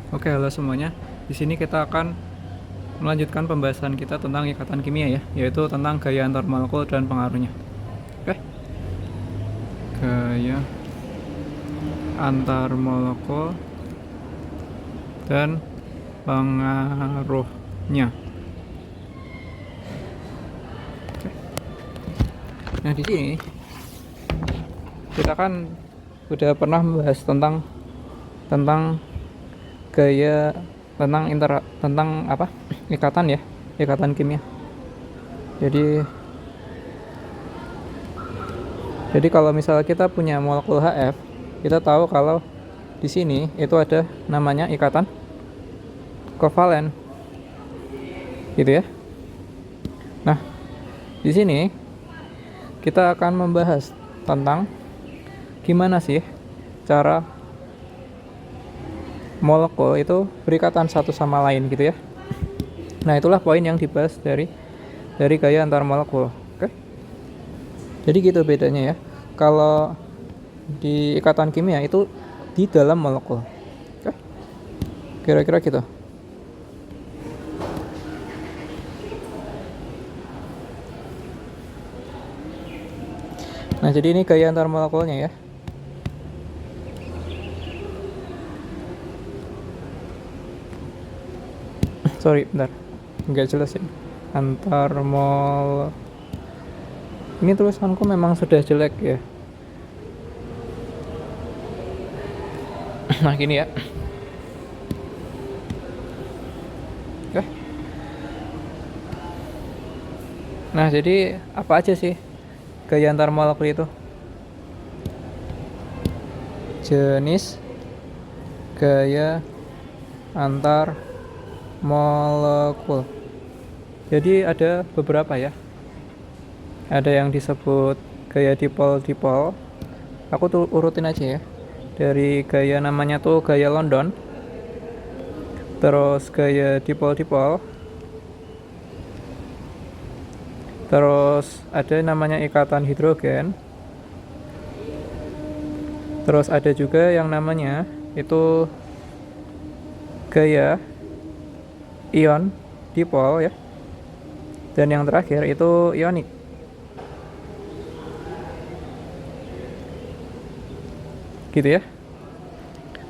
Oke, halo semuanya. Di sini kita akan melanjutkan pembahasan kita tentang ikatan kimia ya, yaitu tentang gaya antar molekul dan pengaruhnya. Oke. Gaya antar molekul dan pengaruhnya. Oke. Nah, di sini kita kan udah pernah membahas tentang gaya tentang ikatan ya, ikatan kimia. Jadi kalau misalnya kita punya molekul HF, kita tahu kalau di sini itu ada namanya ikatan kovalen, gitu ya. Nah, di sini kita akan membahas tentang gimana sih cara molekul itu berikatan satu sama lain gitu ya. Nah, itulah poin yang dibahas dari gaya antar molekul. Oke. Jadi gitu bedanya ya. Kalau di ikatan kimia itu di dalam molekul. Oke. Kira-kira gitu. Nah, jadi ini gaya antar molekulnya ya. Sorry, bentar. Nggak jelas ya. Antar mol. Ini tulisanku memang sudah jelek ya. Nah, gini ya. Oke. Nah, jadi apa aja sih gaya antar molekul itu? Jenis gaya antar molekul. Jadi ada beberapa ya. Ada yang disebut gaya dipol-dipol. Aku tuh urutin aja ya. Dari gaya namanya tuh gaya London. Terus gaya dipol-dipol. Terus ada namanya ikatan hidrogen. Terus ada juga yang namanya itu gaya ion dipol ya. Dan yang terakhir itu ionik. Gitu ya.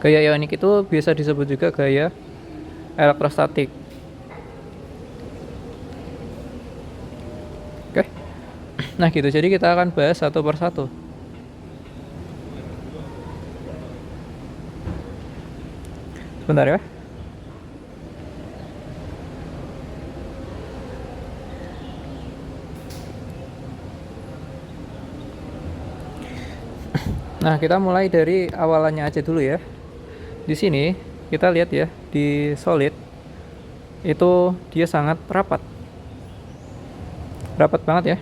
Gaya ionik itu bisa disebut juga gaya elektrostatik. Oke. Nah, gitu. Jadi kita akan bahas satu persatu. Sebentar ya. Nah, kita mulai dari awalannya aja dulu ya. Di sini kita lihat ya, di solid itu dia sangat rapat. Rapat banget ya.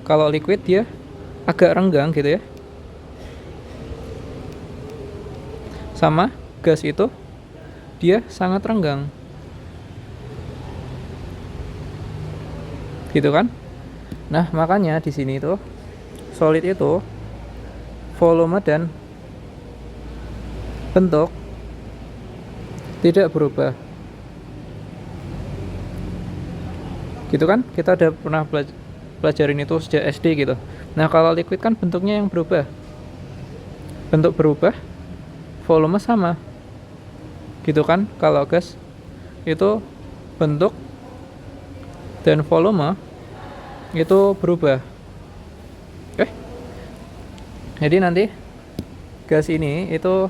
Kalau liquid dia agak renggang gitu ya. Sama gas itu dia sangat renggang. Gitu kan? Nah, makanya di sini itu solid itu volume dan bentuk tidak berubah. Gitu kan? Kita udah pernah pelajarin itu sejak SD gitu. Nah, kalau liquid kan bentuknya yang berubah. Bentuk berubah, volume sama. Gitu kan? Kalau gas itu bentuk dan volume itu berubah. Oke? Jadi nanti gas ini itu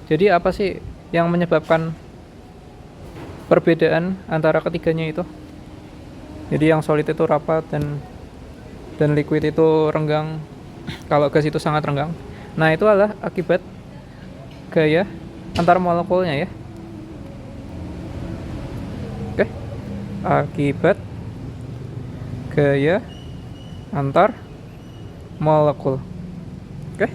jadi apa sih yang menyebabkan perbedaan antara ketiganya itu? Jadi yang solid itu rapat dan liquid itu renggang. Kalau gas itu sangat renggang. Nah, itu adalah akibat gaya antar molekulnya ya. Oke. Akibat gaya antar molekul. Oke.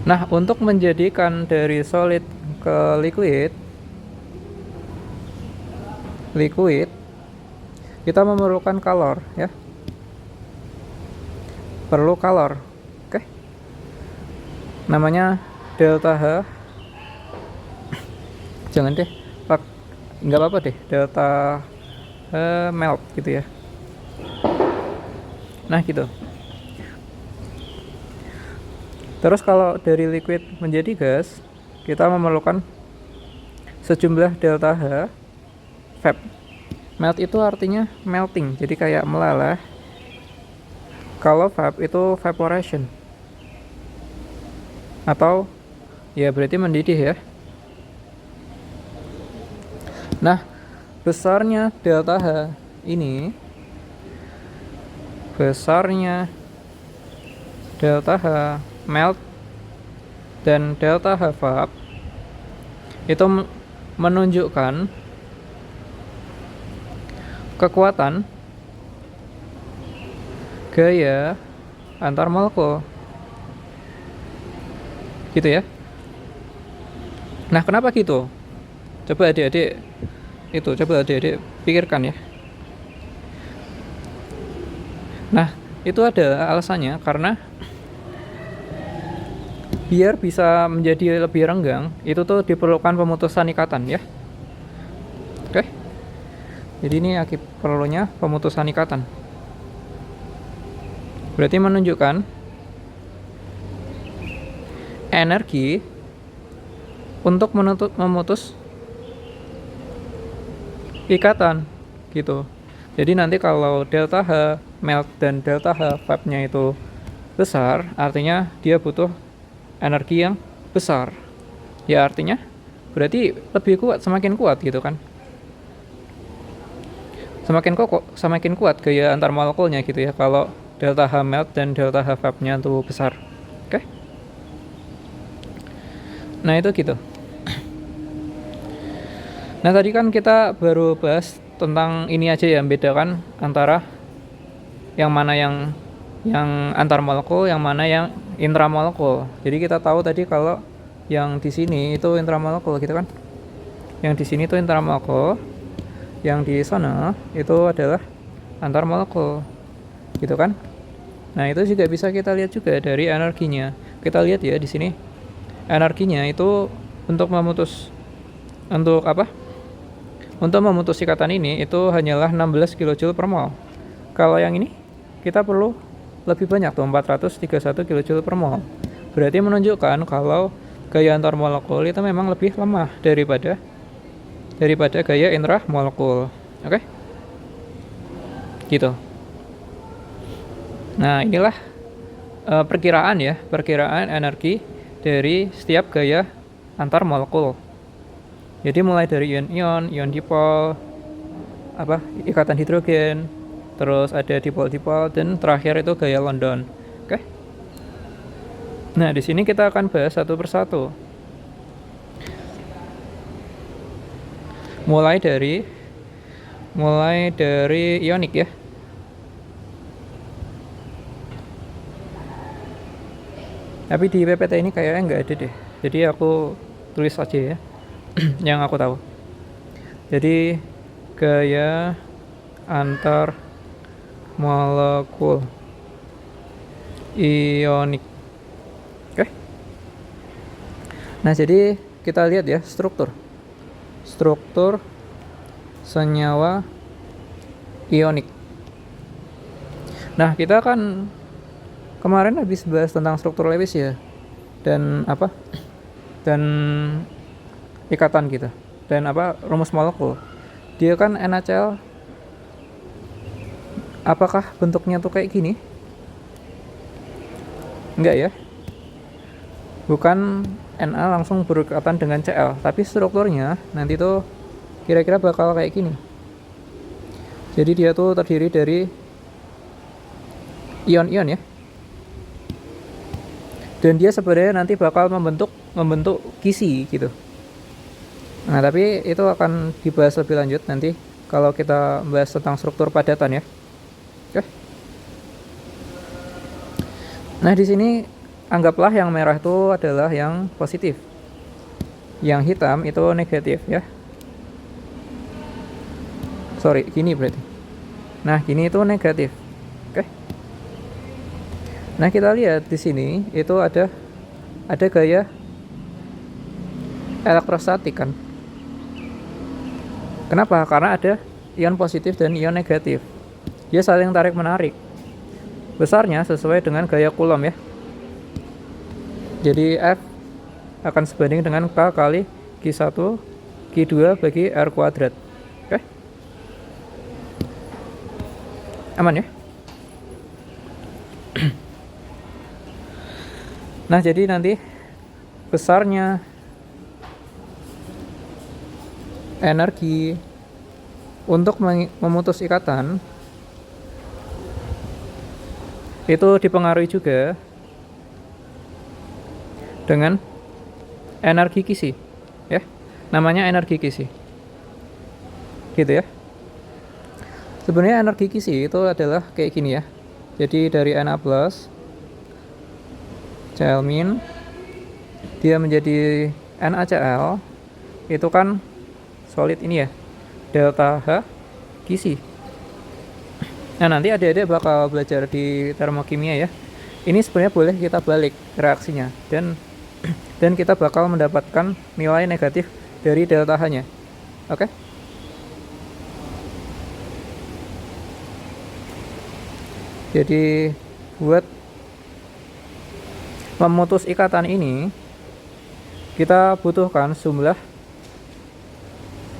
Nah, untuk menjadikan dari solid ke liquid kita memerlukan kalor ya. Perlu kalor. Oke. namanya delta H. Jangan deh, nggak apa-apa deh, delta melt gitu ya. Nah gitu. Terus kalau dari liquid menjadi gas, kita memerlukan sejumlah delta H Vap. Melt itu artinya melting, jadi kayak meleleh. Kalau vap itu evaporation, atau ya berarti mendidih ya. Nah, besarnya delta H ini, besarnya delta H melt dan delta H vap itu menunjukkan kekuatan gaya antar molekul gitu ya. Nah, kenapa gitu? Coba adik-adik pikirkan ya. Nah, itu ada alasannya, karena biar bisa menjadi lebih renggang, itu tuh diperlukan pemutusan ikatan ya. Oke. Jadi ini perlunya pemutusan ikatan. Berarti menunjukkan energi untuk memutus ikatan gitu. Jadi nanti kalau delta H melt dan delta H vapnya itu besar, artinya dia butuh energi yang besar. Ya artinya berarti lebih kuat, semakin kuat gitu kan. Semakin kuat gaya antar molekulnya gitu ya, kalau delta H melt dan delta H vapnya itu besar. Oke. Nah itu gitu. Nah tadi kan kita baru bahas tentang ini aja ya, membedakan antara yang mana yang antar molekul, yang mana yang intramolekul. Jadi kita tahu tadi kalau yang di sini itu intramolekul gitu kan. Yang di sini itu intramolekul, yang di sana itu adalah antar molekul gitu kan. Nah itu juga bisa kita lihat juga dari energinya. Kita lihat ya di sini energinya itu untuk memutus ikatan ini itu hanyalah 16 kJ per mol. Kalau yang ini kita perlu lebih banyak tuh, 431 kJ per mol. Berarti menunjukkan kalau gaya antar molekul itu memang lebih lemah daripada gaya intramolekul. Oke? Gitu. Nah, inilah perkiraan energi dari setiap gaya antar molekul. Jadi mulai dari ion dipol, ikatan hidrogen, terus ada dipol-dipol, dan terakhir itu gaya London. Oke? Nah, di sini kita akan bahas satu persatu. Mulai dari ionik ya. Tapi di PPT ini kayaknya nggak ada deh. Jadi aku tulis aja ya yang aku tahu. Jadi gaya antar molekul ionik. Oke. Nah, jadi kita lihat ya struktur senyawa ionik. Nah, kita kan kemarin habis bahas tentang struktur Lewis ya, dan ikatan gitu, dan rumus molekul. Dia kan NaCl, apakah bentuknya tuh kayak gini? Enggak ya, bukan Na langsung berikatan dengan Cl, tapi strukturnya nanti tuh kira-kira bakal kayak gini. Jadi dia tuh terdiri dari ion-ion ya, dan dia sebenarnya nanti bakal membentuk kisi gitu. Nah, tapi itu akan dibahas lebih lanjut nanti kalau kita bahas tentang struktur padatan ya. Oke. Nah, di sini anggaplah yang merah itu adalah yang positif. Yang hitam itu negatif ya. Sorry, gini berarti. Nah, gini itu negatif. Oke. Nah, kita lihat di sini itu ada ada gaya elektrostatik kan. Kenapa? Karena ada ion positif dan ion negatif. Dia saling tarik menarik. Besarnya sesuai dengan gaya Coulomb ya. Jadi F akan sebanding dengan K kali Q1 Q2 bagi R kuadrat. Oke? Aman ya? Nah, jadi nanti besarnya energi untuk memutus ikatan itu dipengaruhi juga dengan energi kisi ya, namanya energi kisi gitu ya. Sebenarnya energi kisi itu adalah kayak gini ya, jadi dari Na plus Cl min dia menjadi NaCl, itu kan solid ini ya, delta H kisi. Nah, nanti adik-adik bakal belajar di termokimia ya. Ini sebenarnya boleh kita balik reaksinya, dan kita bakal mendapatkan nilai negatif dari delta H-nya. Oke? Jadi buat memutus ikatan ini kita butuhkan jumlah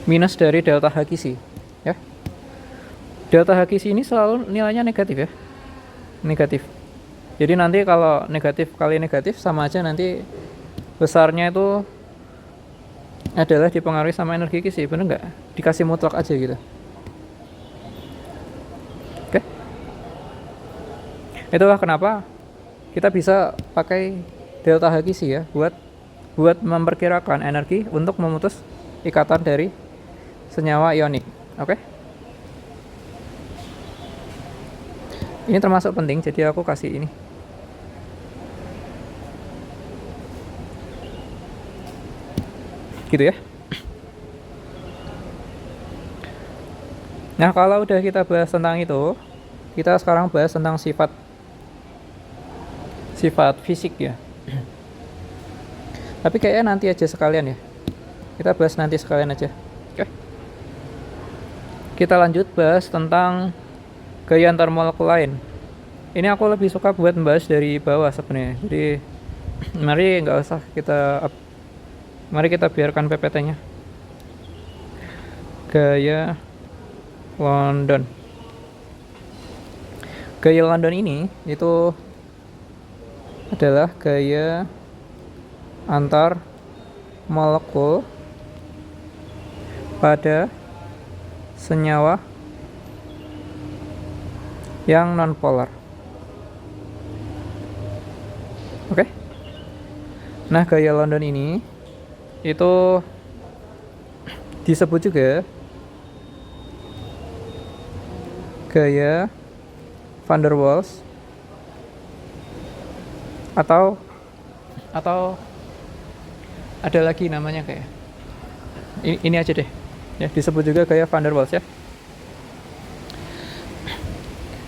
minus dari delta H kisi ya. Delta H kisi ini selalu nilainya negatif ya, negatif. Jadi nanti kalau negatif kali negatif sama aja, nanti besarnya itu adalah dipengaruhi sama energi kisi, bener nggak? Dikasih mutlak aja gitu. Oke? Itulah kenapa kita bisa pakai delta H kisi ya, buat memperkirakan energi untuk memutus ikatan dari senyawa ionik. Oke? Ini termasuk penting, jadi aku kasih ini. Gitu ya. Nah, kalau udah kita bahas tentang itu, kita sekarang bahas tentang sifat fisik ya. Tapi kayaknya nanti aja sekalian ya. Kita bahas nanti sekalian aja. Oke. Kita lanjut bahas tentang gaya antarmolekul lain. Ini aku lebih suka buat membahas dari bawah sebenarnya. Jadi mari kita biarkan PPT-nya. Gaya London. Gaya London ini itu adalah gaya antar molekul pada senyawa yang nonpolar. Oke. Nah, gaya London ini itu disebut juga gaya van der Waals atau ada lagi namanya kayak ini aja deh ya, disebut juga gaya van der Waals ya.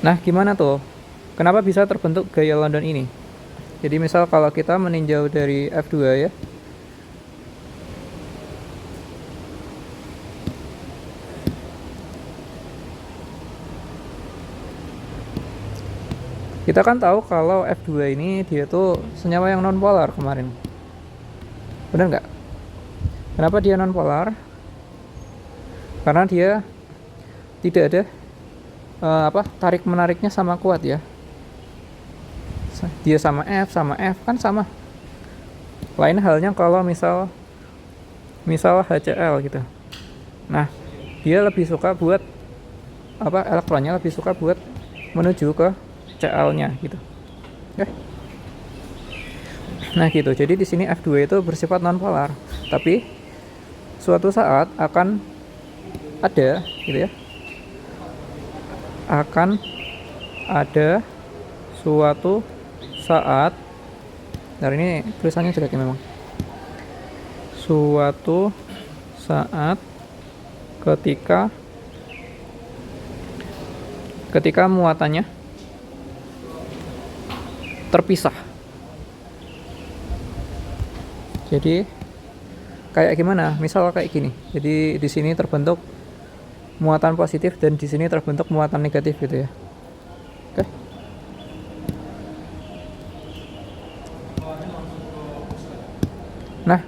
Nah, gimana tuh? Kenapa bisa terbentuk gaya London ini? Jadi misal kalau kita meninjau dari F2 ya. Kita kan tahu kalau F2 ini dia tuh senyawa yang nonpolar kemarin. Benar nggak? Kenapa dia nonpolar? Karena dia tidak ada tarik menariknya sama kuat ya. Dia sama F kan sama. Lain halnya kalau misal HCl gitu. Nah, dia lebih suka buat elektronnya lebih suka buat menuju ke Cl-nya gitu. Ya. Nah, gitu. Jadi di sini F2 itu bersifat nonpolar, tapi suatu saat akan ada gitu ya. Akan ada suatu saat, nah ini tulisannya jelek ya memang. Suatu saat ketika muatannya terpisah. Jadi kayak gimana? Misal kayak gini. Jadi di sini terbentuk muatan positif dan di sini terbentuk muatan negatif gitu ya. Oke. Nah,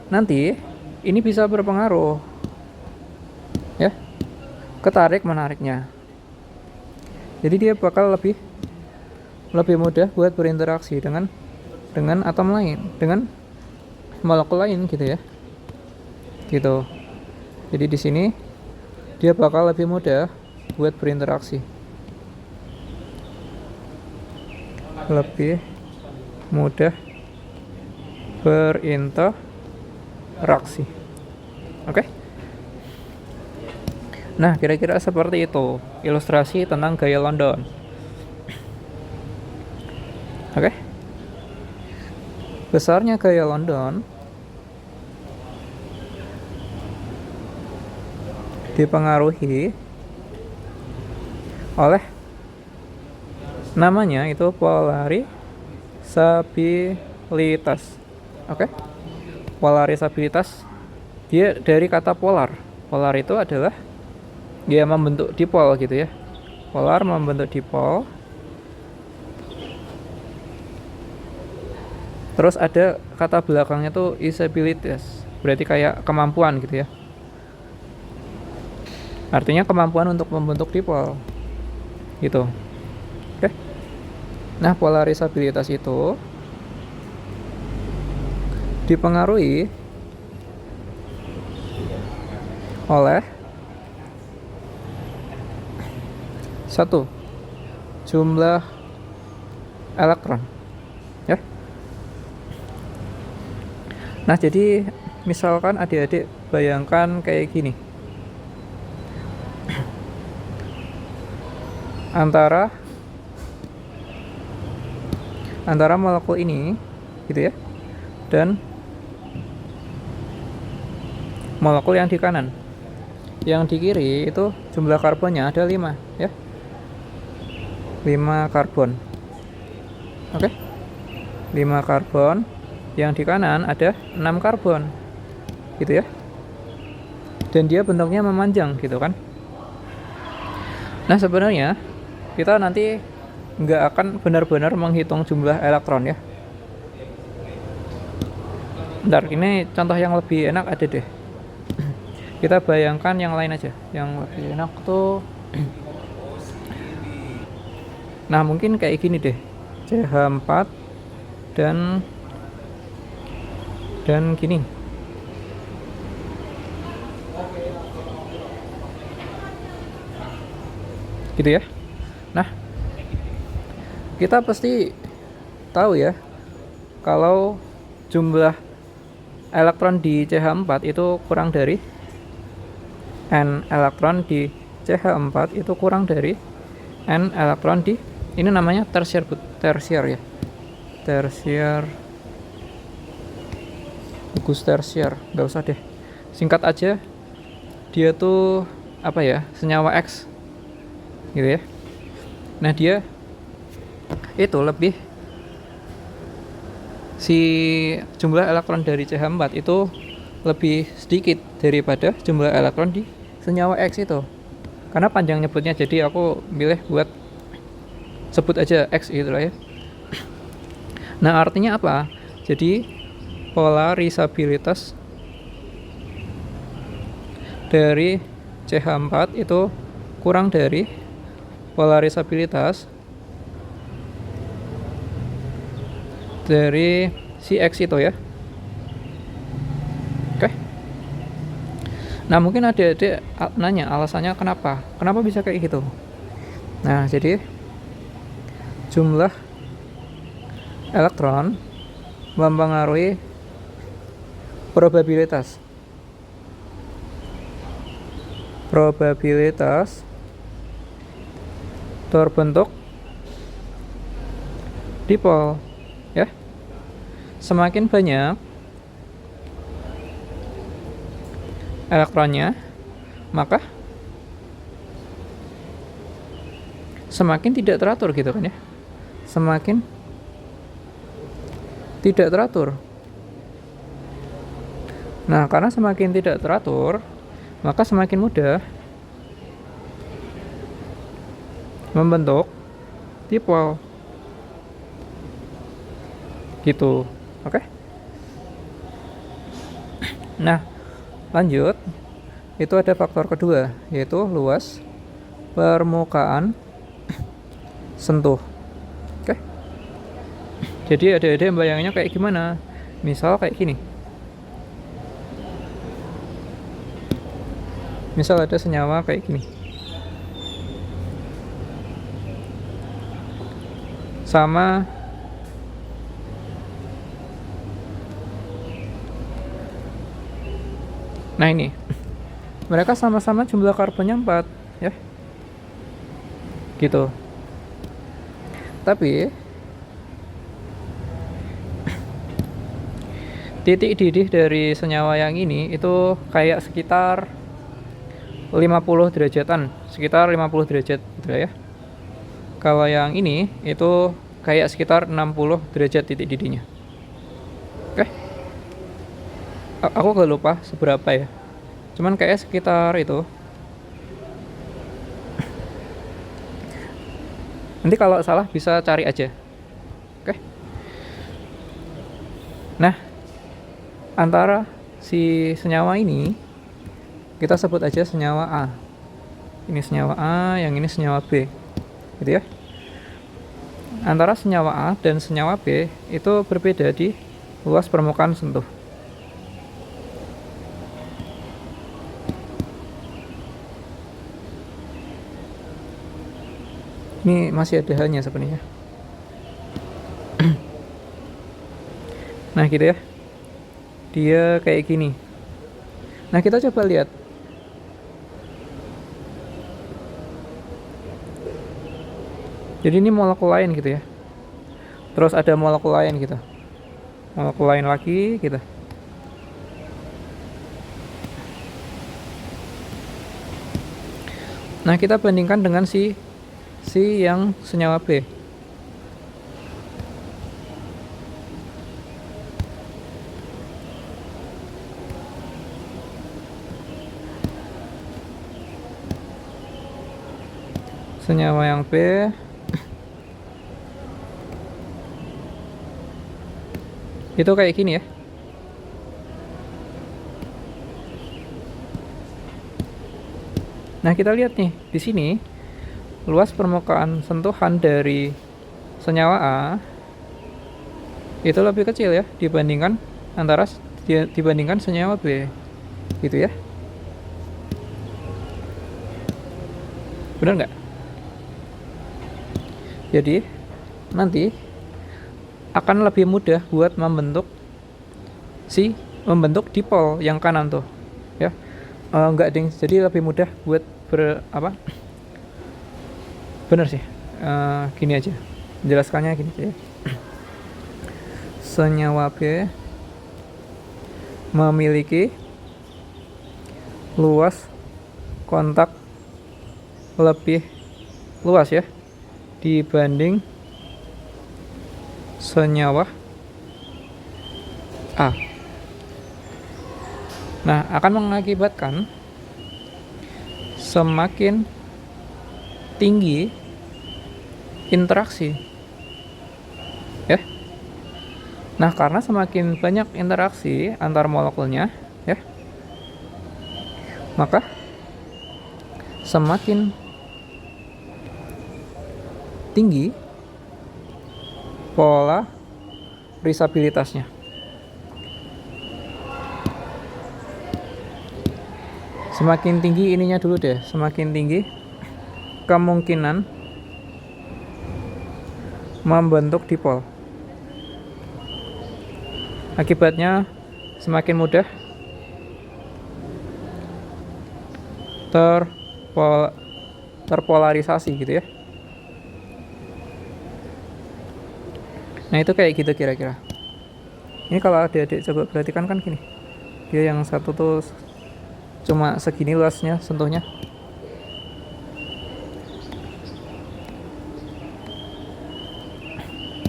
nanti ini bisa berpengaruh ya, ketarik menariknya. Jadi dia bakal lebih mudah buat berinteraksi dengan atom lain, dengan molekul lain gitu ya. Gitu. Jadi di sini dia bakal lebih mudah buat berinteraksi. Lebih mudah berinteraksi. Oke? Nah, kira-kira seperti itu ilustrasi tentang gaya London. Oke? Besarnya gaya London dipengaruhi oleh namanya itu polarisabilitas. Oke? Polarisabilitas dia dari kata polar. Polar itu adalah dia membentuk dipol gitu ya. Polar membentuk dipol. Terus ada kata belakangnya tuh isabilitas. Berarti kayak kemampuan gitu ya. Artinya kemampuan untuk membentuk dipol. Gitu. Oke. Nah, polarisabilitas itu dipengaruhi oleh satu, jumlah elektron ya. Nah, jadi misalkan adik-adik bayangkan kayak gini. Antara molekul ini gitu ya, dan molekul yang di kanan. Yang di kiri itu jumlah karbonnya ada 5 ya. 5 karbon. Oke. 5 karbon. Yang di kanan ada 6 karbon. Gitu ya. Dan dia bentuknya memanjang gitu kan. Nah, sebenarnya kita nanti nggak akan benar-benar menghitung jumlah elektron ya. Bentar, ini contoh yang lebih enak ada deh. Kita bayangkan yang lain aja. Yang lebih enak tuh nah, mungkin kayak gini deh. CH4 dan gini. Gitu ya. Nah, kita pasti tahu ya kalau jumlah elektron di CH4 itu kurang dari N elektron di CH4 itu kurang dari N elektron di ini namanya tersier ya. Tersier. Bagus tersier, nggak usah deh. Singkat aja. Dia tuh apa ya? Senyawa X. Gitu ya. Nah, dia itu lebih si jumlah elektron dari CH4 itu lebih sedikit daripada jumlah elektron di senyawa X itu. Karena panjang nyebutnya, jadi aku pilih buat sebut aja X gitu lah ya. Nah, artinya apa? Jadi polarisabilitas dari CH4 itu kurang dari polarisabilitas dari si X itu ya. Oke. Nah, mungkin adik-adik nanya alasannya kenapa bisa kayak gitu. Nah, jadi jumlah elektron mempengaruhi probabilitas terbentuk dipol ya. Semakin banyak elektronnya, maka semakin tidak teratur gitu kan ya. Semakin tidak teratur. Nah, karena semakin tidak teratur, maka semakin mudah membentuk dipol. Gitu. Oke? Nah, lanjut. Itu ada faktor kedua, yaitu luas permukaan sentuh. Oke? Jadi ada bayangannya kayak gimana? Misal kayak gini. Misal ada senyawa kayak gini. Sama nah ini. Mereka sama-sama jumlah karbonnya 4, ya. Gitu. Tapi titik didih dari senyawa yang ini itu kayak sekitar 50 derajatan, sekitar 50 derajat gitu ya. Kalau yang ini itu kayak sekitar 60 derajat titik didihnya. Oke. Aku gak lupa seberapa ya. Cuman kayak sekitar itu. Nanti kalau salah bisa cari aja. Oke. Nah, antara si senyawa ini kita sebut aja senyawa A. Ini senyawa A, yang ini senyawa B. Gitu ya. Antara senyawa A dan senyawa B itu berbeda di luas permukaan sentuh. Ini masih ada halnya sebenarnya. Nah, gitu ya. Dia kayak gini. Nah, kita coba lihat. Jadi ini molekul lain gitu ya. Terus ada molekul lain gitu. Molekul lain lagi gitu. Nah, kita bandingkan dengan si yang senyawa B. Senyawa yang B itu kayak gini ya. Nah, kita lihat nih di sini luas permukaan sentuhan dari senyawa A itu lebih kecil ya dibandingkan dibandingkan senyawa B. Gitu ya. Benar nggak? Jadi nanti akan lebih mudah buat membentuk dipol yang kanan tuh, ya. Enggak ding, jadi lebih mudah buat bener sih. Gini aja, jelaskannya gini aja. Senyawa B memiliki luas kontak lebih luas ya dibanding senyawa A. Nah, akan mengakibatkan semakin tinggi interaksi. Ya. Nah, karena semakin banyak interaksi antar molekulnya, ya, maka semakin tinggi polarisabilitasnya. Semakin tinggi ininya dulu deh, semakin tinggi kemungkinan membentuk dipol. Akibatnya semakin mudah terpolarisasi gitu ya. Nah, itu kayak gitu kira-kira. Ini kalau adik-adik coba perhatikan kan gini. Dia yang satu tuh cuma segini luasnya sentuhnya.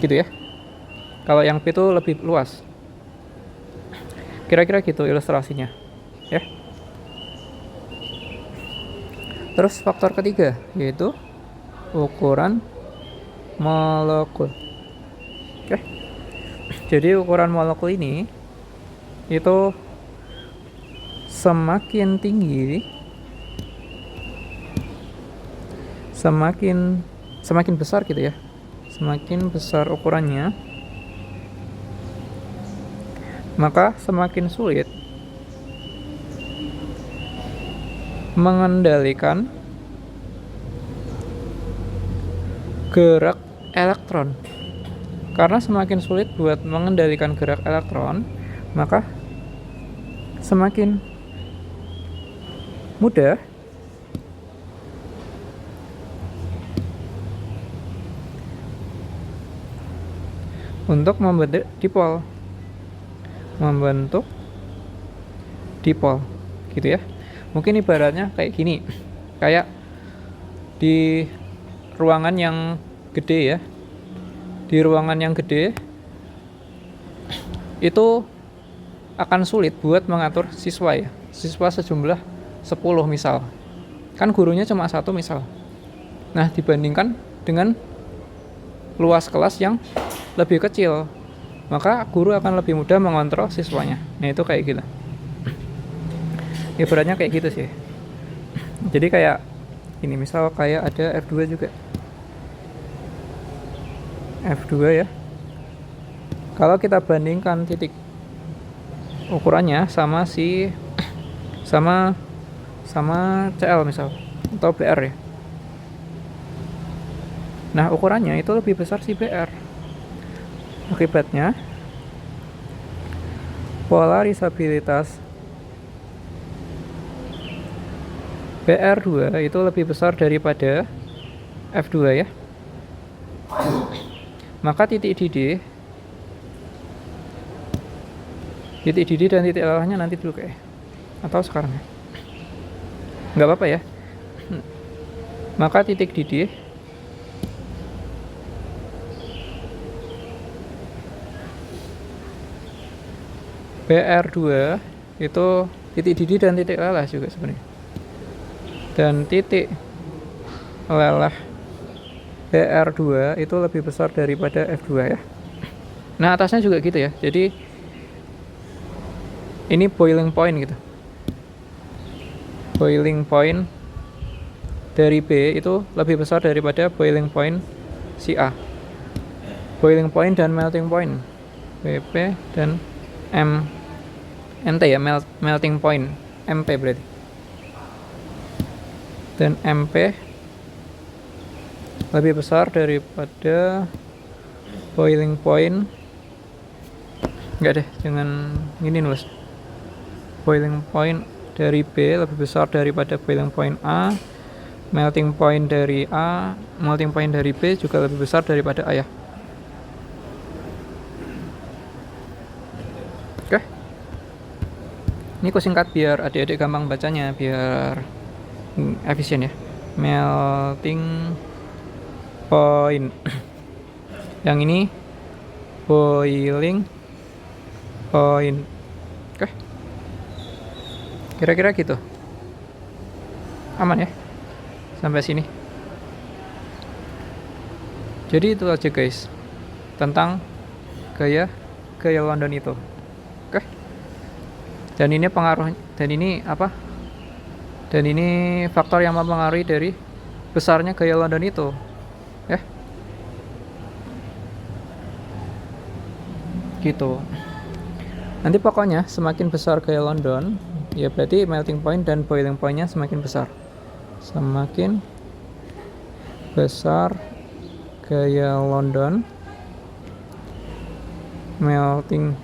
Gitu ya. Kalau yang B itu lebih luas. Kira-kira gitu ilustrasinya ya. Terus faktor ketiga yaitu ukuran molekul. Oke. Jadi ukuran molekul ini itu semakin tinggi, semakin besar gitu ya. Semakin besar ukurannya, maka semakin sulit mengendalikan gerak elektron. Karena semakin sulit buat mengendalikan gerak elektron, maka semakin mudah untuk membentuk dipol gitu ya. Mungkin ibaratnya kayak gini, kayak di ruangan yang gede ya, di ruangan yang gede itu akan sulit buat mengatur siswa ya, siswa sejumlah 10 misal, kan gurunya cuma satu misal. Nah dibandingkan dengan luas kelas yang lebih kecil, maka guru akan lebih mudah mengontrol siswanya. Nah itu kayak gitu, ibaratnya kayak gitu sih. Jadi kayak ini, misal kayak ada F2 juga, F2 ya. Kalau kita bandingkan titik ukurannya sama CL misal atau BR ya. Nah ukurannya itu lebih besar si BR. Akibatnya polarisabilitas BR2 itu lebih besar daripada F2 ya. Maka titik didih dan titik lelahnya nanti dulu kayak, atau sekarang ya, nggak apa-apa ya. Maka titik didih BR2 itu titik didih dan titik lelah juga sebenarnya, dan titik lelah BR2 itu lebih besar daripada F2 ya. Nah atasnya juga gitu ya, jadi ini boiling point gitu. Boiling point dari B itu lebih besar daripada boiling point si A. Boiling point dan melting point, BP dan MT ya, melting point, MP berarti. Dan MP lebih besar daripada boiling point. Enggak deh, jangan gini nulis. Boiling point dari B lebih besar daripada boiling point A. Melting point dari A, melting point dari B juga lebih besar daripada A ya. Oke. Ini ku singkat biar adik-adik gampang bacanya, biar efisien ya. Melting point. Yang ini boiling point. Oke. Kira-kira gitu. Aman ya? Sampai sini. Jadi itu aja guys tentang gaya London itu. Oke. Dan ini pengaruh, dan ini apa? Dan ini faktor yang mempengaruhi dari besarnya gaya London itu. Ya. Gitu. Nanti pokoknya semakin besar gaya London, ya berarti melting point dan boiling point-nya semakin besar. Semakin besar gaya London, melting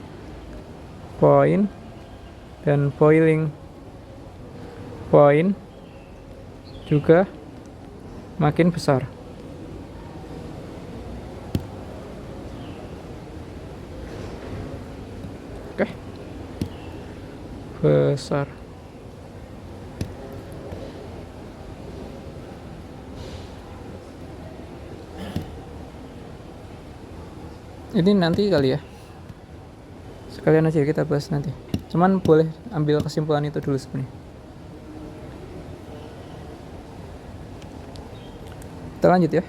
point dan boiling point juga makin besar. Oke. Besar. Ini nanti kali ya. Sekalian aja kita bahas nanti. Cuman boleh ambil kesimpulan itu dulu sebenarnya. Kita lanjut ya.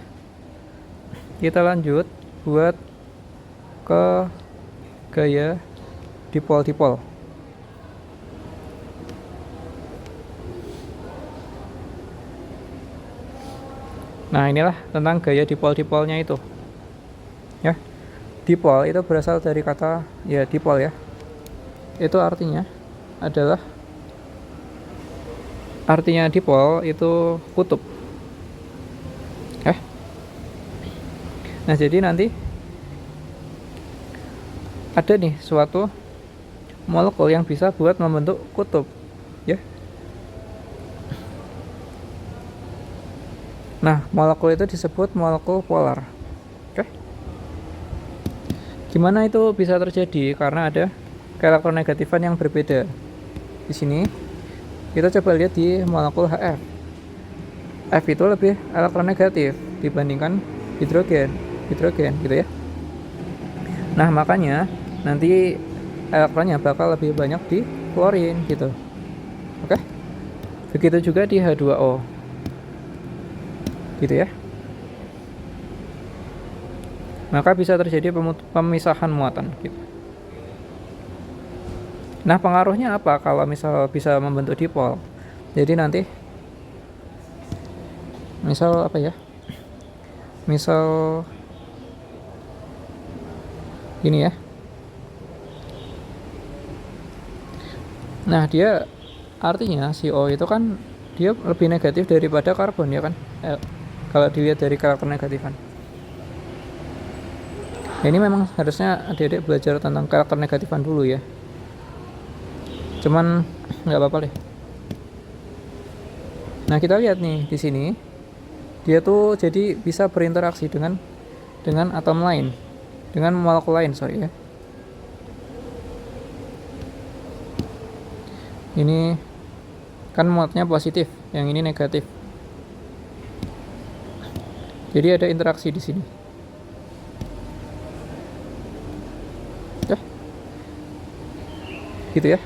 Kita lanjut buat ke gaya dipol-dipol. Nah, inilah tentang gaya dipol-dipolnya itu. Ya. Dipol itu berasal dari kata ya dipol ya. Itu artinya dipol itu kutub. Nah, jadi nanti ada nih suatu molekul yang bisa buat membentuk kutub, ya. Nah, molekul itu disebut molekul polar. Oke. Gimana itu bisa terjadi? Karena ada keelektronegatifan yang berbeda. Di sini kita coba lihat di molekul HF. F itu lebih elektronegatif dibandingkan hidrogen gitu ya. Nah, makanya nanti elektronnya bakal lebih banyak di klorin gitu. Oke. Begitu juga di H2O. Gitu ya. Maka bisa terjadi pemisahan muatan gitu. Nah, pengaruhnya apa kalau misal bisa membentuk dipol? Jadi nanti misal apa ya? Misal gini ya. Nah, dia artinya si O itu kan dia lebih negatif daripada karbon ya kan? Kalau dilihat dari karakter negatifan. Ini memang harusnya adik-adik belajar tentang karakter negatifan dulu ya. Cuman nggak apa-apa deh. Nah, kita lihat nih di sini dia tuh jadi bisa berinteraksi dengan atom lain, dengan molekul lain, sorry ya. Ini kan muatnya positif, yang ini negatif. Jadi ada interaksi di sini. Ya. Gitu ya.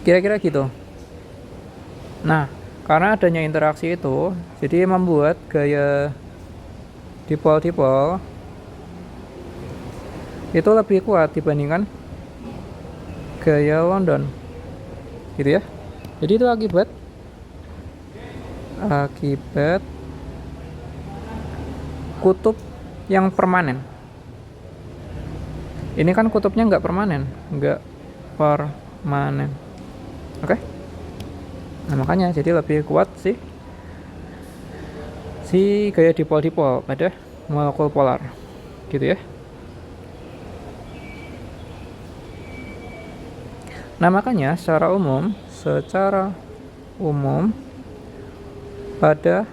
Kira-kira gitu. Nah, karena adanya interaksi itu, jadi membuat gaya dipol-dipol itu lebih kuat dibandingkan gaya London. Gitu ya. Jadi itu akibat kutub yang permanen. Ini kan kutubnya nggak permanen. Oke? Nah, makanya jadi lebih kuat si gaya dipol-dipol pada molekul polar. Gitu ya. Nah, makanya secara umum pada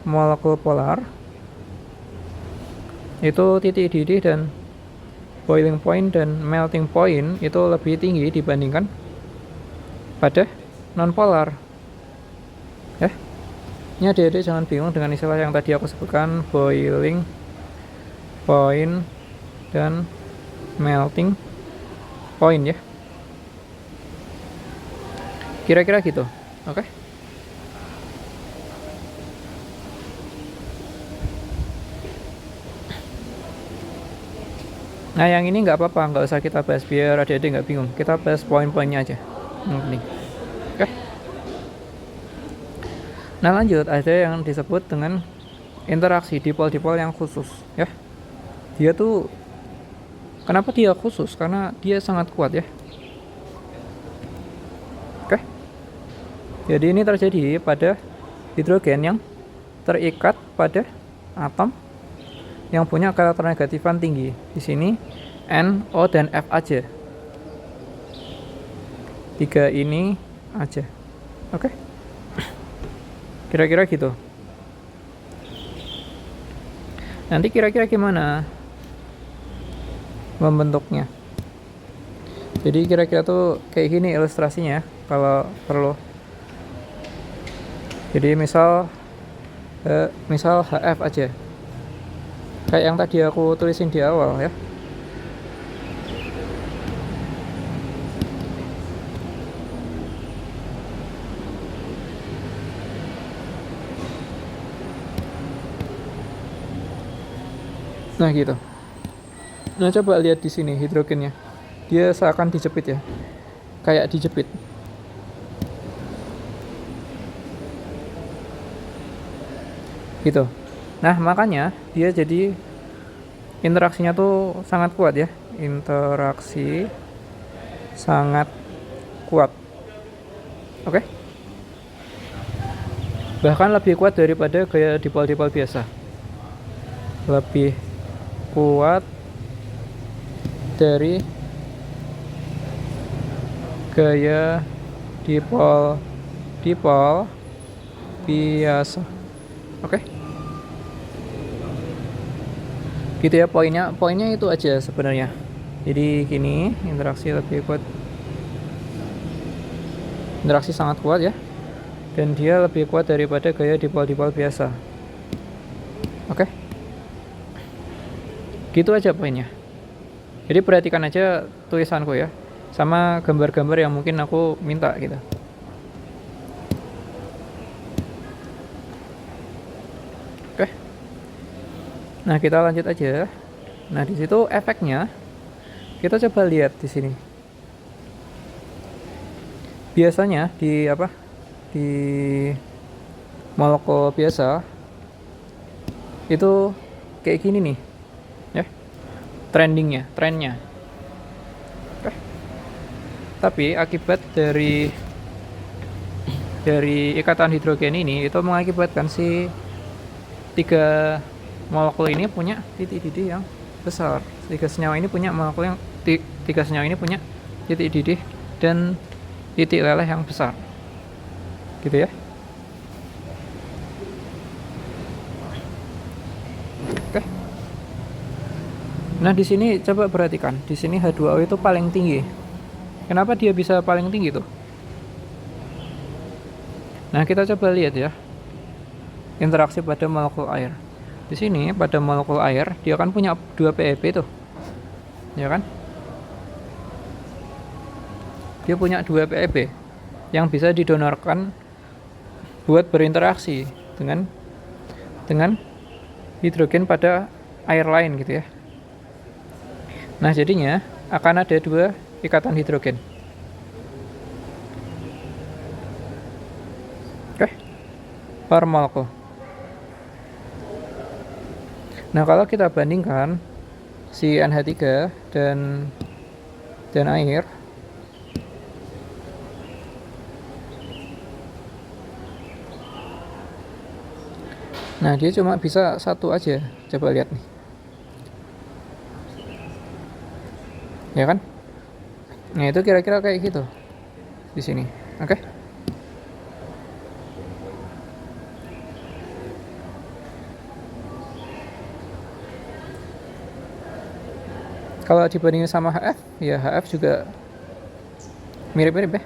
molekul polar itu titik didih dan boiling point dan melting point itu lebih tinggi dibandingkan pada non-polar. Ya. Ini adik-adik jangan bingung dengan istilah yang tadi aku sebutkan, boiling point dan melting point ya. Kira-kira gitu. Oke. Nah, yang ini nggak apa-apa, nggak usah kita bahas biar adik-adik nggak bingung. Kita bahas poin-poinnya aja. Yang penting. Oke. Nah, lanjut, ada yang disebut dengan interaksi dipol-dipol yang khusus ya. Dia tuh kenapa dia khusus? Karena dia sangat kuat ya. Oke. Jadi ini terjadi pada hidrogen yang terikat pada atom yang punya karakter negatifan tinggi. Di sini N, O, dan F aja. 3 ini aja. Oke. Kira-kira gitu. Nanti kira-kira gimana membentuknya? Jadi kira-kira tuh kayak gini ilustrasinya kalau perlu. Jadi misal HF aja. Kayak yang tadi aku tulisin di awal ya. Nah gitu. Nah coba lihat di sini hidrogennya. Dia seakan dijepit ya. Kayak dijepit. Gitu. Nah, makanya dia jadi interaksinya tuh sangat kuat ya. Interaksi sangat kuat. Oke? Bahkan lebih kuat daripada gaya dipol-dipol biasa. Lebih kuat dari gaya dipol biasa. Oke? Gitu ya poinnya itu aja sebenarnya. Jadi gini, interaksi lebih kuat, interaksi sangat kuat ya, dan dia lebih kuat daripada gaya dipol-dipol biasa. Oke, gitu aja poinnya. Jadi perhatikan aja tulisanku ya, sama gambar-gambar yang mungkin aku minta gitu. Oke, nah kita lanjut aja. Nah di situ efeknya kita coba lihat di sini. Biasanya di molekul biasa itu kayak gini nih ya, trennya. Oke. Tapi akibat dari ikatan hidrogen ini itu mengakibatkan si tiga molekul ini punya titik didih yang besar. Tiga senyawa ini punya titik didih dan titik leleh yang besar. Gitu ya. Oke. Nah, di sini coba perhatikan. Di sini H2O itu paling tinggi. Kenapa dia bisa paling tinggi tuh? Nah, kita coba lihat ya. Interaksi pada molekul air. Di sini pada molekul air dia kan punya 2 PeP tuh. Ya kan? Dia punya 2 PeP yang bisa didonorkan buat berinteraksi dengan hidrogen pada air lain gitu ya. Nah, jadinya akan ada 2 ikatan hidrogen. Oke. Per molekul. Nah, kalau kita bandingkan si NH3 dan air, nah dia cuma bisa 1 aja. Coba lihat nih. Ya kan? Nah, itu kira-kira kayak gitu di sini. Oke? Kalau dibandingin sama HF, ya HF juga mirip-mirip ya.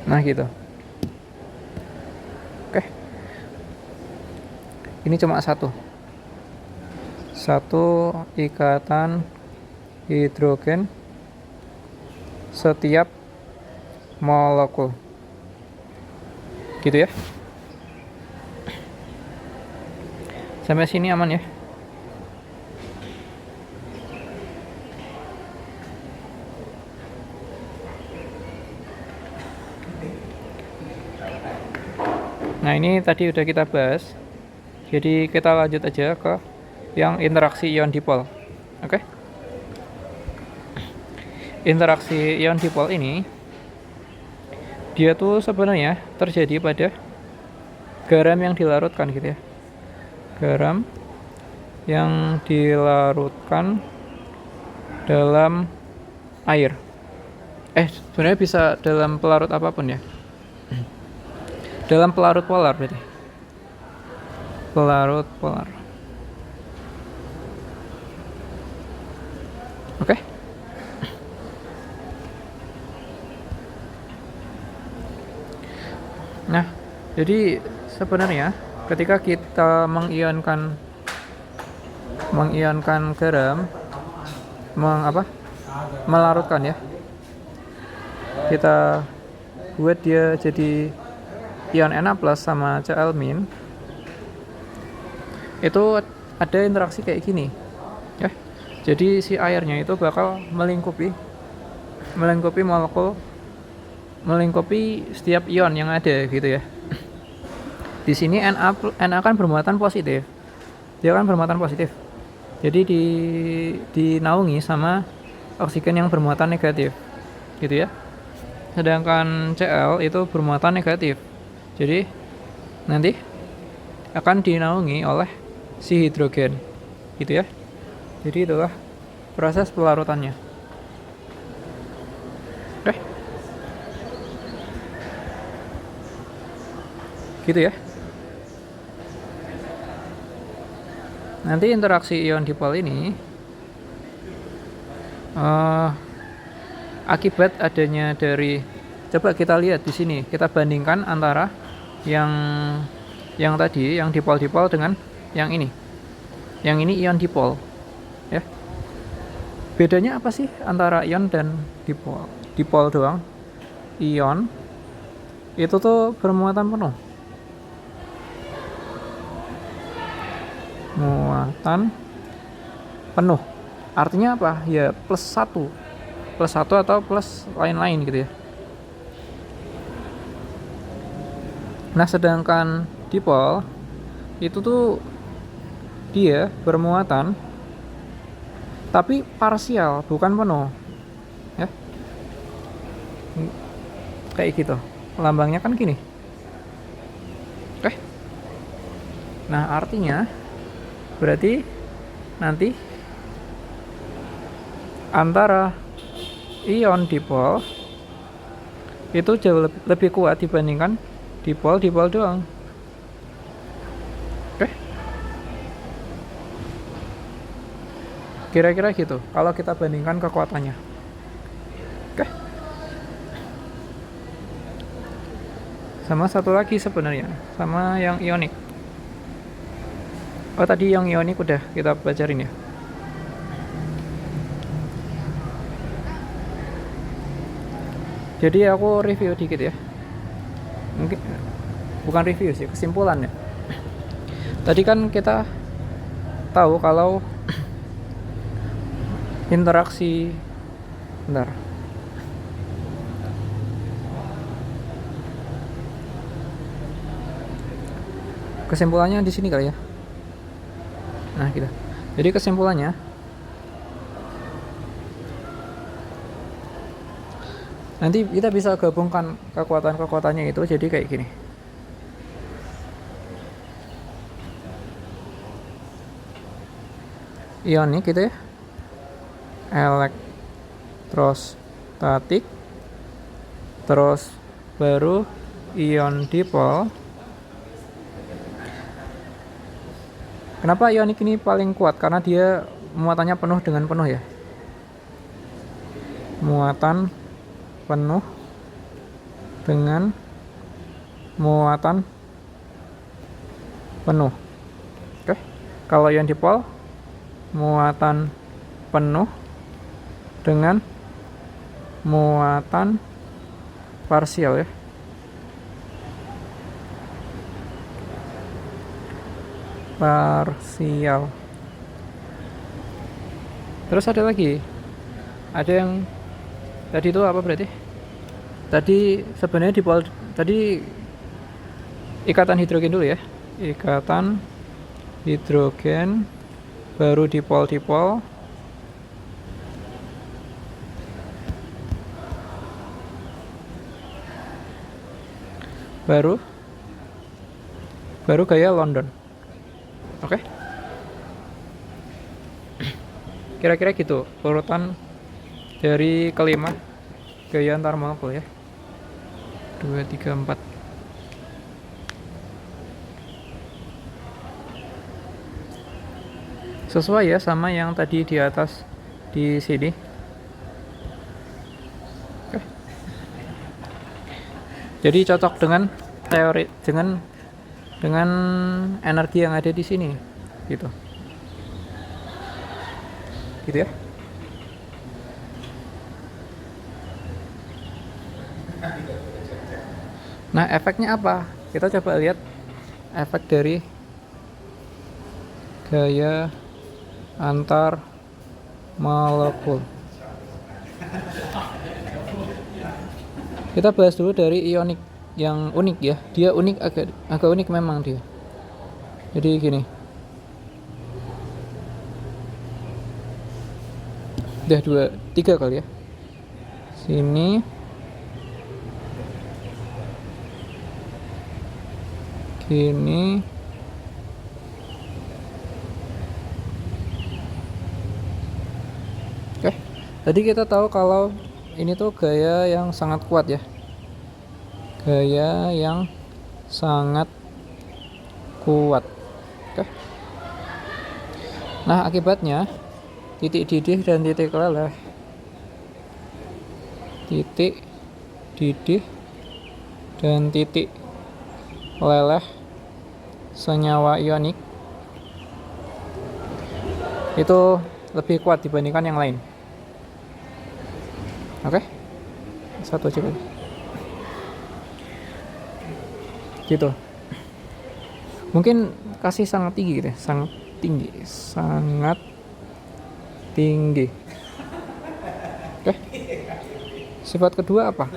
Nah, gitu. Oke. Ini cuma 1 ikatan hidrogen setiap molekul. Gitu ya. Sampai sini aman ya. Nah, ini tadi udah kita bahas. Jadi kita lanjut aja ke yang interaksi ion dipol. Oke? Interaksi ion dipol ini dia tuh sebenarnya terjadi pada garam yang dilarutkan gitu ya. Garam yang dilarutkan dalam air. Sebenarnya bisa dalam pelarut apapun ya. Dalam pelarut polar berarti. Pelarut polar. Oke? Nah, jadi sebenarnya ketika kita mengionkan garam, melarutkan ya, kita buat dia jadi ion Na+ sama Cl-. itu ada interaksi kayak gini ya. Jadi si airnya itu bakal melingkupi molekul, melingkupi setiap ion yang ada gitu ya. Di sini Na kan bermuatan positif. Dia kan bermuatan positif. Jadi dinaungi sama oksigen yang bermuatan negatif. Gitu ya. Sedangkan Cl itu bermuatan negatif. Jadi nanti akan dinaungi oleh si hidrogen. Gitu ya. Jadi itulah proses pelarutannya. Oke. Gitu ya. Nanti interaksi ion dipol ini akibat adanya dari, coba kita lihat di sini, kita bandingkan antara yang tadi, yang dipol-dipol dengan yang ini. Yang ini ion dipol, ya. Bedanya apa sih antara ion dan dipol? Dipol doang. Ion itu tuh bermuatan penuh. Muatan penuh. Artinya apa? Ya plus 1. Plus 1 atau plus lain-lain gitu ya. Nah, sedangkan dipol itu tuh dia bermuatan tapi parsial, bukan penuh. Ya. Kayak gitu. Lambangnya kan gini. Oke. Nah, artinya berarti nanti antara ion dipol itu jauh lebih kuat dibandingkan dipol doang. Oke. Kira-kira gitu kalau kita bandingkan kekuatannya. Oke. Sama satu lagi sebenarnya, sama yang ionik. Oh, tadi yang ionik udah kita pelajarin ya. Jadi aku review dikit ya. Mungkin bukan review sih, kesimpulan ya. Tadi kan kita tahu kalau interaksi, bentar. Kesimpulannya di sini kali ya. Nah, gitu. Jadi kesimpulannya, nanti kita bisa gabungkan kekuatan-kekuatannya itu jadi kayak gini. Ionik gitu ya. Elektrostatik. Terus baru ion dipol. Kenapa ionik ini paling kuat? Karena dia muatannya penuh dengan penuh ya. Muatan penuh dengan muatan penuh. Oke. Kalau ion dipol muatan penuh dengan muatan parsial ya. Parsial. Terus ada lagi. Ada yang tadi itu apa berarti? Tadi sebenarnya dipol, tadi ikatan hidrogen dulu ya. Ikatan hidrogen baru dipol baru gaya London. Oke. Kira-kira gitu urutan dari kelima gaya antar molekul ya. 2, 3, 4. Sesuai ya sama yang tadi di atas di sini. Oke. Jadi cocok dengan teori, dengan energi yang ada di sini gitu ya. Nah, efeknya apa? Kita coba lihat efek dari gaya antar molekul. Kita bahas dulu dari ionik yang unik ya. Dia unik, agak unik memang dia. Jadi gini. Udah 3 kali ya. Sini. Gini. Oke. Tadi kita tahu kalau ini tuh gaya yang sangat kuat ya. Gaya yang sangat kuat. Oke. Nah, akibatnya titik didih dan titik leleh. Titik didih dan titik leleh senyawa ionik itu lebih kuat dibandingkan yang lain. Oke? Satu aja lagi. Gitu. Mungkin kasih sangat tinggi gitu ya. Sangat tinggi. Oke. Sifat kedua apa?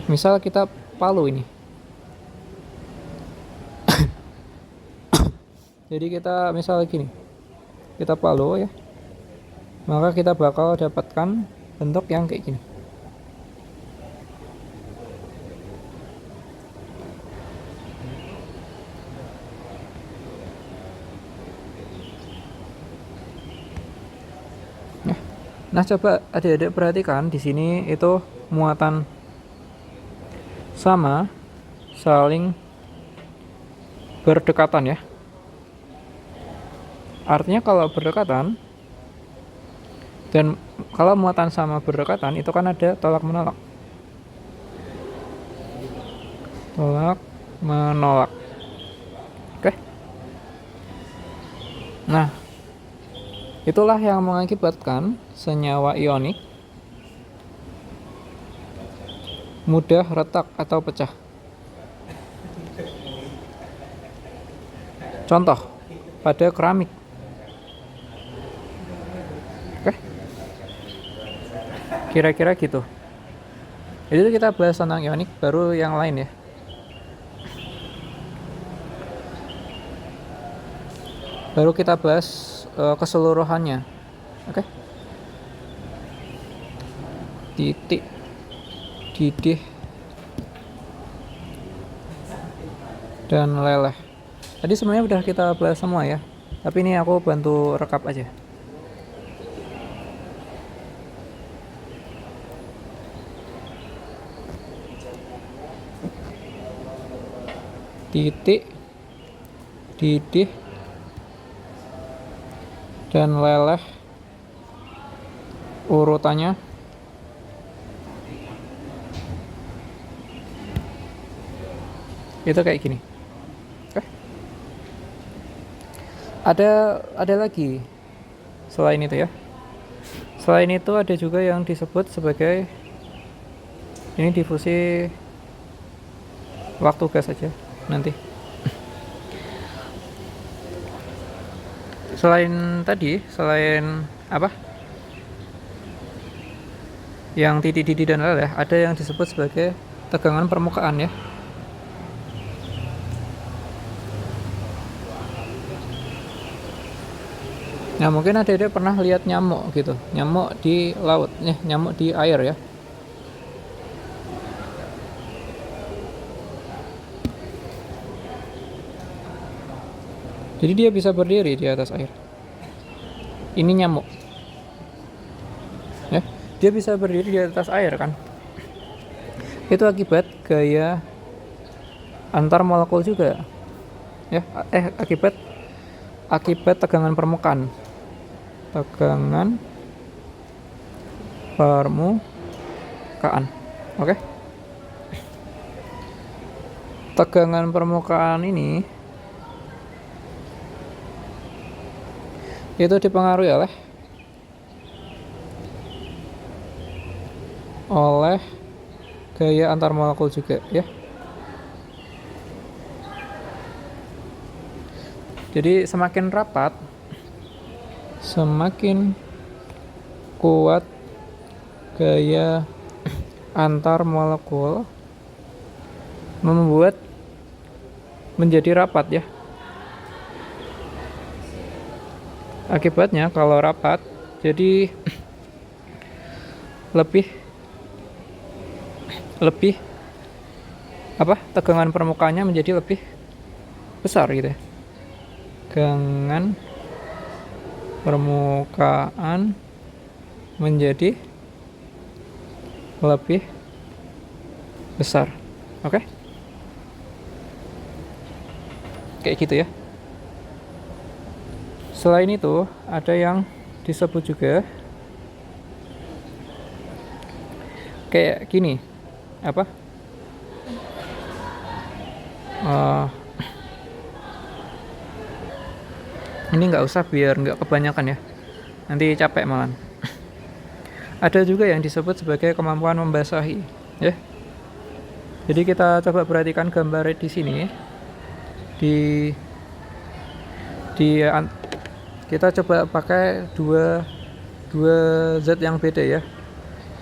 Misal kita palu ini. Jadi kita misal gini. Kita palu ya. Maka kita bakal dapatkan bentuk yang kayak gini. Nah, coba adik-adik perhatikan di sini itu muatan sama saling berdekatan ya. Artinya kalau berdekatan dan kalau muatan sama berdekatan itu kan ada tolak menolak. Tolak menolak. Oke. Nah, itulah yang mengakibatkan senyawa ionik mudah retak atau pecah. Contoh, pada keramik. Oke. Kira-kira gitu. Jadi kita bahas tentang ionik, baru yang lain ya. Baru kita bahas keseluruhannya. Oke. Titik didih dan leleh. Tadi sebenarnya udah kita bahas semua ya. Tapi ini aku bantu rekap aja. Titik didih dan leleh urutannya itu kayak gini. Oke. Ada lagi selain itu ya. Selain itu ada juga yang disebut sebagai ini difusi waktu gas aja nanti. Selain apa? Yang titik didih dan leleh, ada yang disebut sebagai tegangan permukaan ya. Nah, mungkin ada pernah lihat nyamuk gitu. Nyamuk di laut, nyamuk di air ya. Jadi dia bisa berdiri di atas air. Ini nyamuk. Ya, dia bisa berdiri di atas air kan. Itu akibat gaya antar molekul juga. Ya, akibat tegangan permukaan. Tegangan permukaan. Oke. Tegangan permukaan ini itu dipengaruhi oleh gaya antar molekul juga ya. Jadi semakin rapat, semakin kuat gaya antar molekul membuat menjadi rapat ya. Akibatnya kalau rapat jadi lebih tegangan permukaannya menjadi lebih besar gitu ya. Tegangan permukaan menjadi lebih besar. Oke? Kayak gitu ya. Selain itu, ada yang disebut juga kayak gini. Apa? Ini nggak usah biar nggak kebanyakan ya. Nanti capek malah. Ada juga yang disebut sebagai kemampuan membasahi, ya. Jadi kita coba perhatikan gambar di sini. Kita coba pakai dua zat yang beda ya.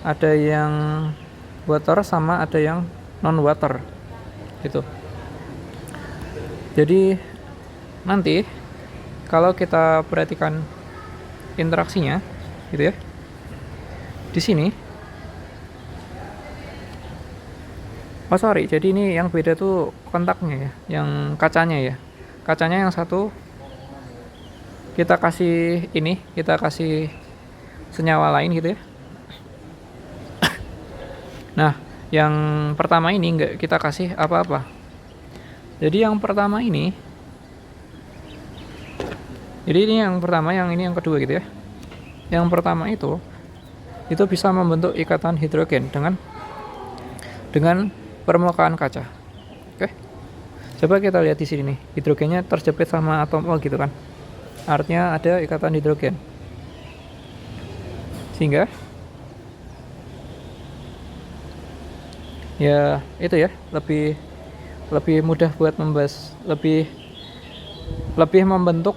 Ada yang water sama ada yang non water, gitu. Jadi nanti kalau kita perhatikan interaksinya, gitu ya. Di sini, jadi ini yang beda tuh kontaknya ya, yang kacanya ya. Kacanya yang satu kita kasih senyawa lain gitu ya. Nah, yang pertama ini enggak kita kasih apa-apa. Jadi yang pertama ini, yang kedua gitu ya. Yang pertama itu bisa membentuk ikatan hidrogen dengan permukaan kaca. Oke. Coba kita lihat di sini nih, hidrogennya terjepit sama atom O gitu kan. Artinya ada ikatan hidrogen. Sehingga ya itu ya, lebih mudah buat membahas, lebih membentuk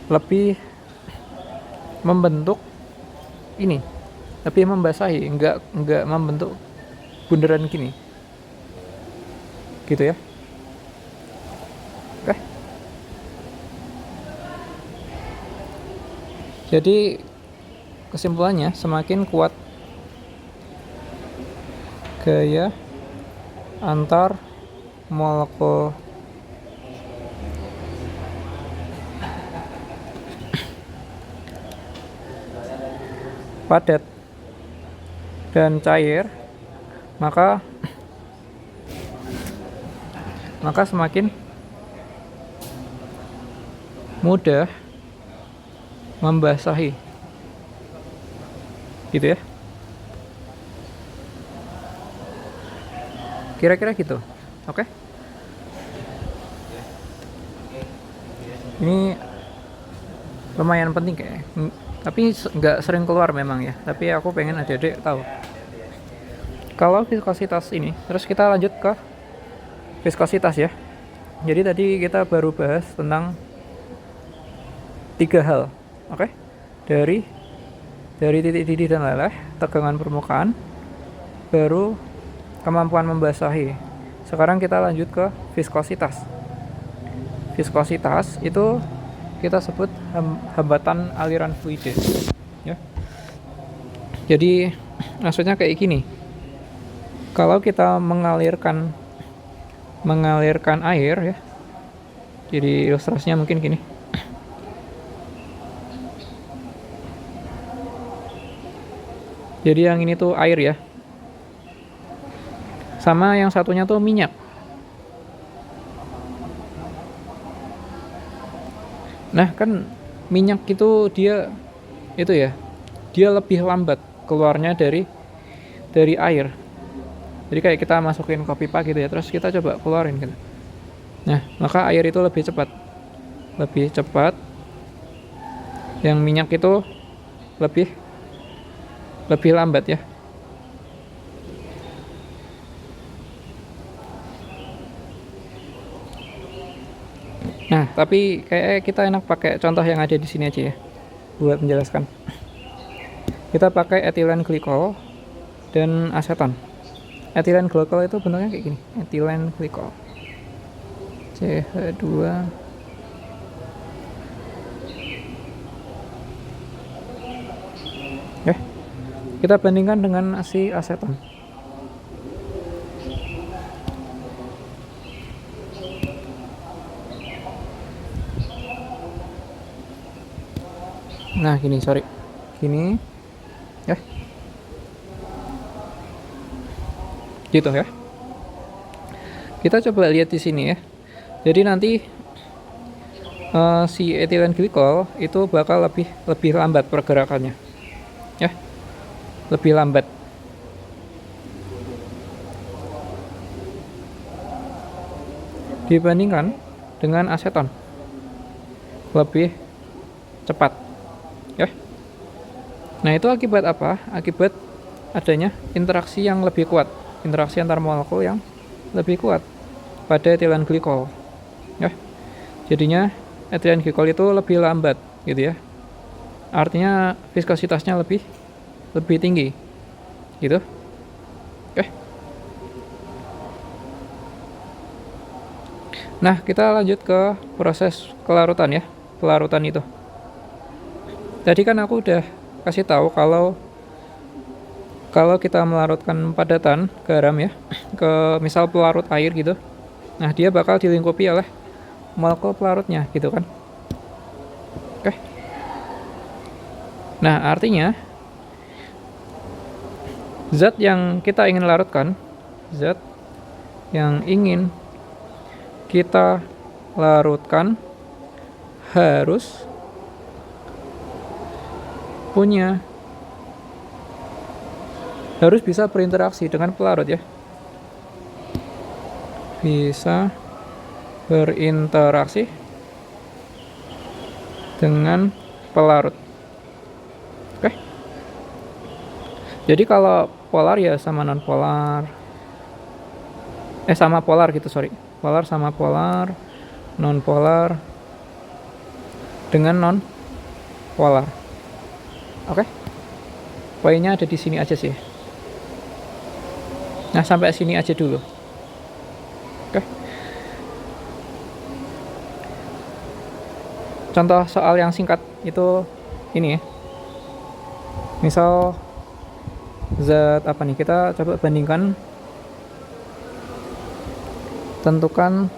lebih membasahi, enggak membentuk bunderan gini gitu ya. Oke. Jadi kesimpulannya, semakin kuat gaya antar molekul padat dan cair, maka semakin mudah membasahi, gitu ya. Kira-kira gitu. Oke. Ini lumayan penting kayaknya. Tapi nggak sering keluar memang ya. Tapi aku pengen adik-adik tahu. Kalau viskositas ini, terus kita lanjut ke viskositas ya. Jadi tadi kita baru bahas tentang 3 hal. Oke. Dari titik didih dan leleh, tegangan permukaan, baru kemampuan membasahi. Sekarang kita lanjut ke viskositas. Viskositas itu kita sebut hambatan aliran fluida ya. Jadi maksudnya kayak gini. Kalau kita mengalirkan air ya. Jadi ilustrasinya mungkin gini. Jadi yang ini tuh air ya. Sama yang satunya tuh minyak. Nah kan minyak itu dia lebih lambat keluarnya dari air. Jadi kayak kita masukin ke pipa gitu ya, terus kita coba keluarin gitu. Nah maka air itu lebih cepat. Yang minyak itu lebih lambat ya. Nah, tapi kayak kita enak pakai contoh yang ada di sini aja ya, buat menjelaskan. Kita pakai etilen glikol dan aseton. Etilen glikol itu bentuknya kayak gini, etilen glikol. CH2 kita bandingkan dengan si aseton. Nah, gini, sorry. Gini. Ya. Gitu ya. Kita coba lihat di sini ya. Jadi nanti si etilen glikol itu bakal lebih lambat pergerakannya. Ya. Lebih lambat. Dibandingkan dengan aseton. Lebih cepat. Ya. Nah, itu akibat apa? Akibat adanya interaksi yang lebih kuat, interaksi antar molekul yang lebih kuat pada etilen glikol. Ya. Jadinya etilen glikol itu lebih lambat gitu ya. Artinya viskositasnya lebih tinggi. Gitu. Oke. Nah, kita lanjut ke proses kelarutan ya. Pelarutan itu. Tadi kan aku udah kasih tahu kalau kita melarutkan padatan garam ya ke misal pelarut air gitu, nah dia bakal dilingkupi oleh molekul pelarutnya gitu kan. Oke. Nah, artinya zat yang kita ingin larutkan, zat yang ingin kita larutkan harus bisa berinteraksi dengan pelarut ya. Bisa berinteraksi dengan pelarut. Oke. Jadi kalau polar ya sama non polar. Sama polar gitu, sorry. Polar sama polar, non polar dengan non polar. Oke. Poinnya ada di sini aja sih. Nah, sampai sini aja dulu. Oke. Contoh soal yang singkat itu ini ya. Misal zat apa nih? Kita coba bandingkan. Tentukan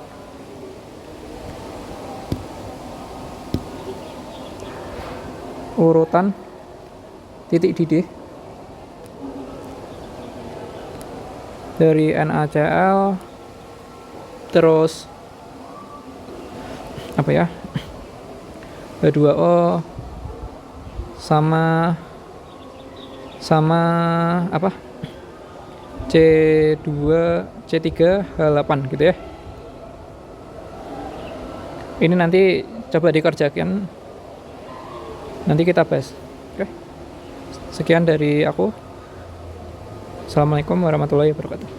urutan titik didih dari NaCl terus apa ya, H2O sama apa, C2 C3H8 gitu ya. Ini nanti coba dikerjakan, nanti kita bahas. Oke. Sekian dari aku. Assalamualaikum warahmatullahi wabarakatuh.